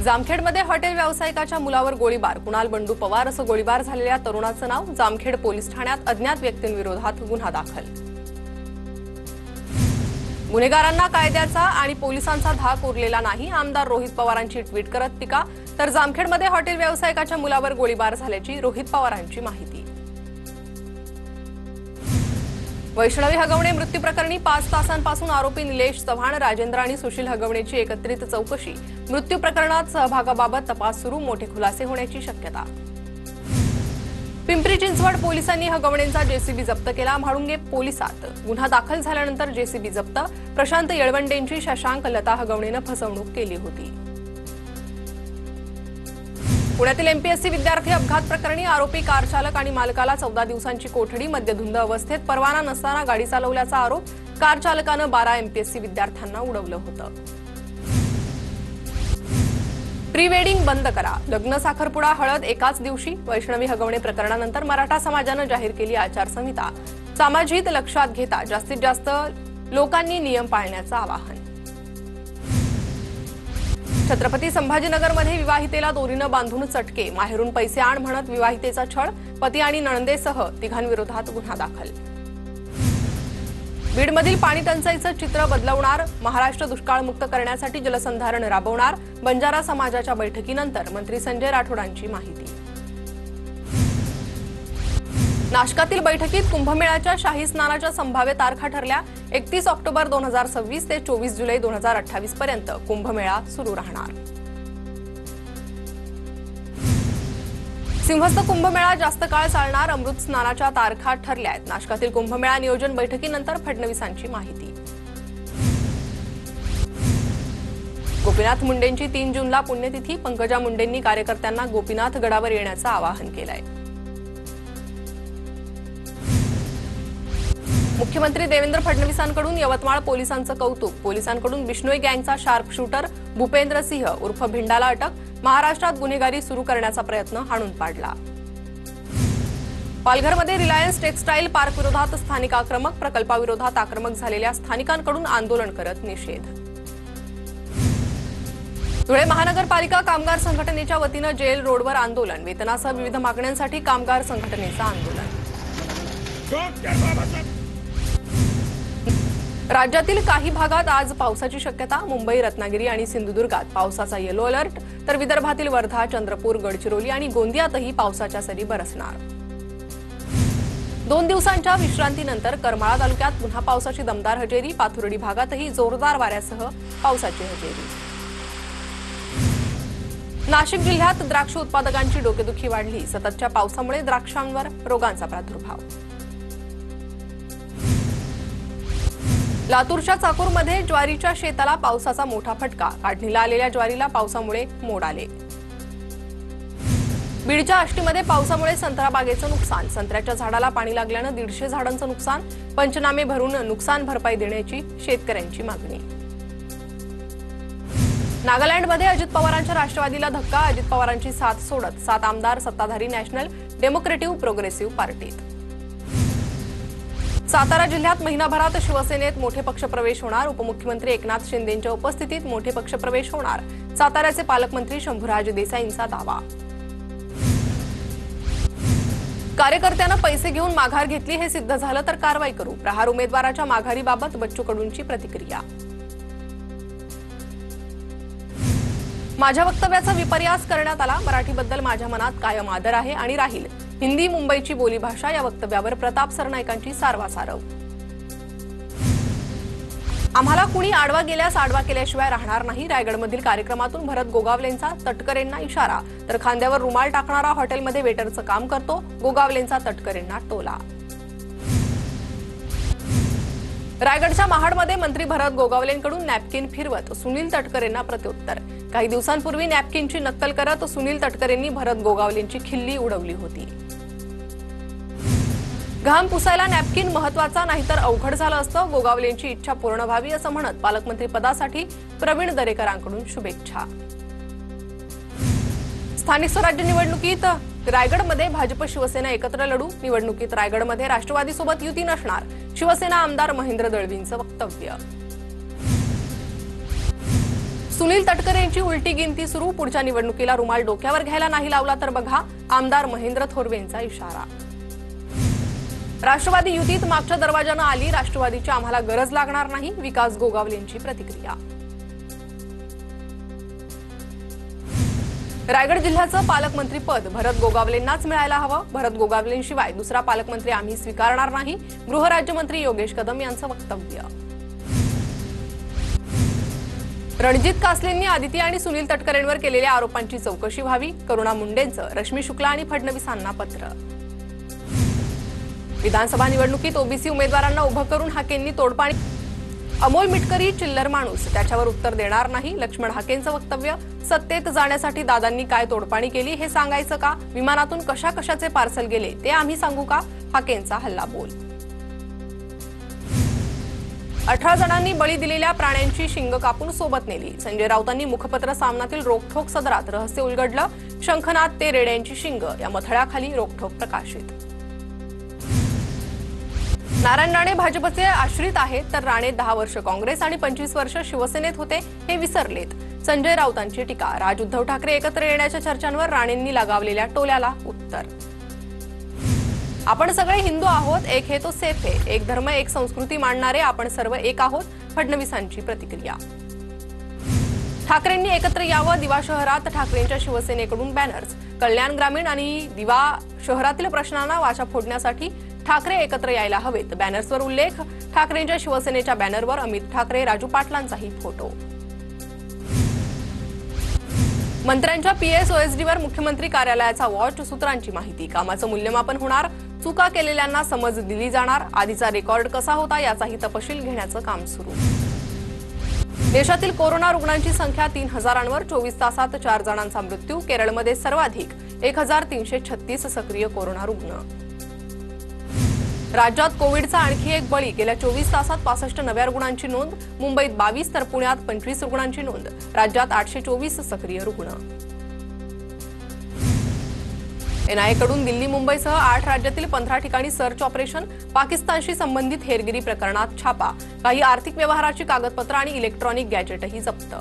जामखेडमध्ये hotel व्यावसायिकाच्या मुलावर गोळीबार। कुणाल बंडू पवार असं गोळीबार झालेल्या तरुणाचं नाव। जामखेड पोलीस ठाण्यात अज्ञात व्यक्तींविरोधात गुन्हा दाखल। गुन्हेगारांना कायद्याचा आणि पोलिसांचा धाक उरलेला नाही। आमदार रोहित पवारांची ट्विट करत टीका। तर जामखेडमध्ये हॉटेल व्यावसायिकाच्या मुलावर गोळीबार झाल्याची रोहित पवारांची माहिती। वैष्णवी हगवणे मृत्यू प्रकरणी 5 तासांपासून आरोपी निलेश चव्हाण, राजेंद्र आणि सुशील हगवणेची एकत्रित चौकशी। मृत्यू प्रकरणात सहभागाबाबत तपास सुरू, मोठे खुलासे होण्याची शक्यता। पिंपरी चिंचवड पोलिसांनी हगवणेंचा जेसीबी जप्त केला। म्हाळुंगे पोलिसात गुन्हा दाखल झाल्यानंतर जेसीबी जप्त। प्रशांत येळवंडेंची शशांक लता हगवणेनं फसवणूक केली होती। पुण्यातील एमपीएससी विद्यार्थी अपघात प्रकरणी आरोपी कार चालक आणि मालकाला 14 दिवसांची कोठडी। मद्यधुंद अवस्थेत परवाना नसताना गाडी चालवल्याचा आरोप। कार चालकानं 12 एमपीएससी विद्यार्थ्यांना उडवलं होतं। प्री वेडिंग बंद करा, लग्न साखरपुडा हळद एकाच दिवशी। वैष्णवी हगवणे प्रकरणानंतर मराठा समाजानं जाहीर केली आचारसंहिता। समाजहित लक्षात घेता जास्तीत जास्त लोकांनी नियम पाळण्याचं आवाहन। छत्रपती संभाजीनगरमध्ये विवाहितेला दोरीनं बांधून चटके। माहेरून पैसे आण म्हणत विवाहितेचा छळ। पती आणि नणंदेसह तिघांविरोधात गुन्हा दाखल। बीडमधील पाणी टंचाईचं चित्र बदलवणार। महाराष्ट्र दुष्काळमुक्त करण्यासाठी जलसंधारण राबवणार। बंजारा समाजाच्या बैठकीनंतर मंत्री संजय राठोडांची माहिती। नाशकातील बैठकीत कुंभमेळ्याच्या शाही स्नानाच्या संभाव्य तारखा ठरल्या। 31 ऑक्टोबर 2026 ते 24 जुलै 2028 पर्यंत कुंभमेळा सुरू राहणार। सिंहस्थ कुंभमेळा जास्त काळ चालणार। अमृत स्नानाच्या तारखा ठरल्या आहेत। नाशकातील कुंभमेळा नियोजन बैठकीनंतर फडणवीसांची माहिती। गोपीनाथ मुंडेंची 3 जूनला पुण्यतिथी। पंकजा मुंडेंनी कार्यकर्त्यांना गोपीनाथ गडावर येण्याचं आवाहन केलंय। मुख्यमंत्री देवेंद्र फडणवीसांकडून यवतमाळ पोलिसांचं कौतुक। पोलिसांकडून बिश्नोई गँगचा शार्प शूटर भूपेंद्र सिंह उर्फ भिंडाला अटक। महाराष्ट्रात गुन्हेगारी सुरू करण्याचा प्रयत्न हाणून पाडला। पालघरमध्ये रिलायन्स टेक्सटाईल पार्क विरोधात स्थानिक आक्रमक। प्रकल्पाविरोधात आक्रमक झालेल्या स्थानिकांकडून आंदोलन करत निषेध। धुळे महानगरपालिका कामगार संघटनेच्या वतीनं जेल रोडवर आंदोलन। वेतनासह विविध मागण्यांसाठी कामगार संघटनेचं आंदोलन। राज्यातील काही भागात आज पावसाची शक्यता। मुंबई, रत्नागिरी आणि सिंधुदुर्गात पावसाचा येलो अलर्ट। तर विदर्भातील वर्धा, चंद्रपूर, गडचिरोली आणि गोंदियातही पावसाच्या सरी बरसणार। 2 दिवसांच्या विश्रांतीनंतर करमाळा तालुक्यात पुन्हा पावसाची दमदार हजेरी। पाथर्डी भागातही जोरदार वाऱ्यासह पावसाची हजेरी। नाशिक जिल्ह्यात द्राक्ष उत्पादकांची डोकेदुखी वाढली। सततच्या पावसामुळे द्राक्षांवर रोगांचा प्रादुर्भाव। लातूरच्या चाकूरमध्ये ज्वारीच्या शेताला पावसाचा मोठा फटका। काढणीला आलेल्या ज्वारीला पावसामुळे मोड आले। बीडच्या आष्टीमध्ये पावसामुळे संत्रा बागेचं नुकसान। संत्र्याच्या झाडाला पाणी लागल्यानं 150 झाडांचं नुकसान। पंचनामे भरून नुकसान भरपाई देण्याची शेतकऱ्यांची मागणी। नागालँडमध्ये अजित पवारांच्या राष्ट्रवादीला धक्का। अजित पवारांची साथ सोडत 7 आमदार सत्ताधारी नॅशनल डेमोक्रेटिव्ह प्रोग्रेसिव्ह पार्टीत। सातारा जिल्ह्यात महिनाभरात शिवसेनेत मोठे पक्षप्रवेश होणार। उपमुख्यमंत्री एकनाथ शिंदेंच्या उपस्थितीत मोठे पक्षप्रवेश होणार। साताऱ्याचे पालकमंत्री शंभूराज देसाईंचा दावा। कार्यकर्त्यांना पैसे घेऊन माघार घेतली हे सिद्ध झालं तर कारवाई करू। प्रहार उमेदवाराच्या माघारीबाबत बच्चू कडूंची प्रतिक्रिया। माझ्या वक्तव्याचा विपर्यास करण्यात आला। मराठीबद्दल माझ्या मनात कायम आदर आहे आणि राहील। हिंदी मुंबईची बोलीभाषा या वक्तव्यावर प्रताप सरनाईकांची सारवासारव। आम्हाला कुणी आडवा गेल्यास आडवा केल्याशिवाय राहणार नाही। रायगडमधील कार्यक्रमातून भरत गोगावलेंचा तटकरेंना इशारा। तर खांद्यावर रुमाल टाकणारा हॉटेलमध्ये वेटरचं काम करतो। गोगावलेंचा तटकरेंना टोला। रायगडच्या महाडमध्ये मंत्री भरत गोगावलेंकडून नॅपकिन फिरवत सुनील तटकरेंना प्रत्युत्तर। काही दिवसांपूर्वी नॅपकिनची नक्कल करत सुनील तटकरेंनी भरत गोगावलेंची खिल्ली उडवली होती। घाम पुसायला नॅपकिन महत्वाचा, नाहीतर अवघड झालं असतं। गोगावलेंची इच्छा पूर्ण व्हावी असं म्हणत पालकमंत्री पदासाठी प्रवीण दरेकरांकडून शुभेच्छा। स्थानिक स्वराज्य निवडणुकीत रायगडमध्ये भाजप शिवसेना एकत्र लढू। निवडणुकीत रायगडमध्ये राष्ट्रवादीसोबत युती नसणार। शिवसेना आमदार महेंद्र दळवींचं वक्तव्य। सुनील तटकरेंची उलटी गिनती सुरू. पुढच्या निवडणुकीला रुमाल डोक्यावर घ्यायला नाही लावला तर बघा, आमदार महेंद्र थोरवेंचा इशारा. राष्ट्रवादी युतीत मागच्या दरवाजानं आली. राष्ट्रवादीची आम्हाला गरज लागणार नाही, विकास गोगावलेंची प्रतिक्रिया. रायगड जिल्ह्याचं पालकमंत्रीपद भरत गोगावलेंनाच मिळायला हवं. भरत गोगावलेंशिवाय दुसरा पालकमंत्री आम्ही स्वीकारणार नाही, गृहराज्यमंत्री योगेश कदम यांचं वक्तव्य. रणजित कासलेंनी आदिती आणि सुनील तटकरेंवर केलेल्या आरोपांची चौकशी व्हावी. करुणा मुंडेंचं रश्मी शुक्ला आणि फडणवीसांना पत्र. विधानसभा निवडणुकीत ओबीसी उमेदवारांना उभं करून हाकेंनी तोडपाणी. अमोल मिटकरी चिल्लर माणूस, त्याच्यावर उत्तर देणार नाही, लक्ष्मण हाकेंचं वक्तव्य. सत्तेत जाण्यासाठी दादांनी काय तोडपाणी केली हे सांगायचं का? विमानातून कशा कशाचे पार्सल गेले ते आम्ही सांगू का? हाकेंचा हल्लाबोल. 18 जणांनी बळी दिलेल्या प्राण्यांची शिंग कापून सोबत नेली. संजय राऊतांनी मुखपत्र सामनातील रोखठोक सदरात रहस्य उलगडलं. शंखनाद ते रेड्यांची शिंग या मथळ्याखाली रोखठोक प्रकाशित. नारायण राणे भाजपचे आश्रित आहेत, तर राणे 10 वर्ष काँग्रेस आणि 25 वर्ष शिवसेनेत होते हे विसरलेत. संजय राऊतांची टीका. राज उद्धव ठाकरे एकत्र येण्याच्या चर्चांवर राणेंनी लगावलेल्या टोल्याला उत्तर. आपण सगळे हिंदू आहोत, एक हे तो सेफ आहे, एक धर्म एक संस्कृती मानणारे आपण सर्व एक आहोत, फडणवीसांची प्रतिक्रिया. ठाकरेंनी एकत्र यावं. दिवा शहरात ठाकरेंच्या शिवसेनेकडून बॅनर्स. कल्याण ग्रामीण आणि दिवा शहरातील प्रश्नांना वाचा फोडण्यासाठी ठाकरे एकत्र यायला हवेत. बॅनर्सवर उल्लेख. ठाकरेंच्या शिवसेनेच्या बॅनरवर अमित ठाकरे, राजू पाटलांचाही फोटो. मंत्र्यांच्या पीएसओएसडीवर मुख्यमंत्री कार्यालयाचा वॉच. सूत्रांची माहिती. कामाचं मूल्यमापन होणार, चुका केलेल्यांना समज दिली जाणार. आधीचा रेकॉर्ड कसा होता याचाही तपशील घेण्याचं काम सुरू. देशातील कोरोना रुग्णांची संख्या 3000वर. 24 तासात 4 जणांचा मृत्यू. केरळमध्ये सर्वाधिक 1336 सक्रिय कोरोना रुग्ण. राज्यात कोविडचा आणखी एक बळी. गेल्या 24 तासात 65 नव्या रुग्णांची नोंद. मुंबईत 22 तर पुण्यात 25 रुग्णांची नोंद. राज्यात 824 सक्रिय रुग्ण. एनआयएकडून दिल्ली मुंबईसह 8 राज्यातील 15 ठिकाणी सर्च ऑपरेशन. पाकिस्तानशी संबंधित हेरगिरी प्रकरणात छापा. काही आर्थिक व्यवहाराची कागदपत्र आणि इलेक्ट्रॉनिक गॅजेटही जप्त.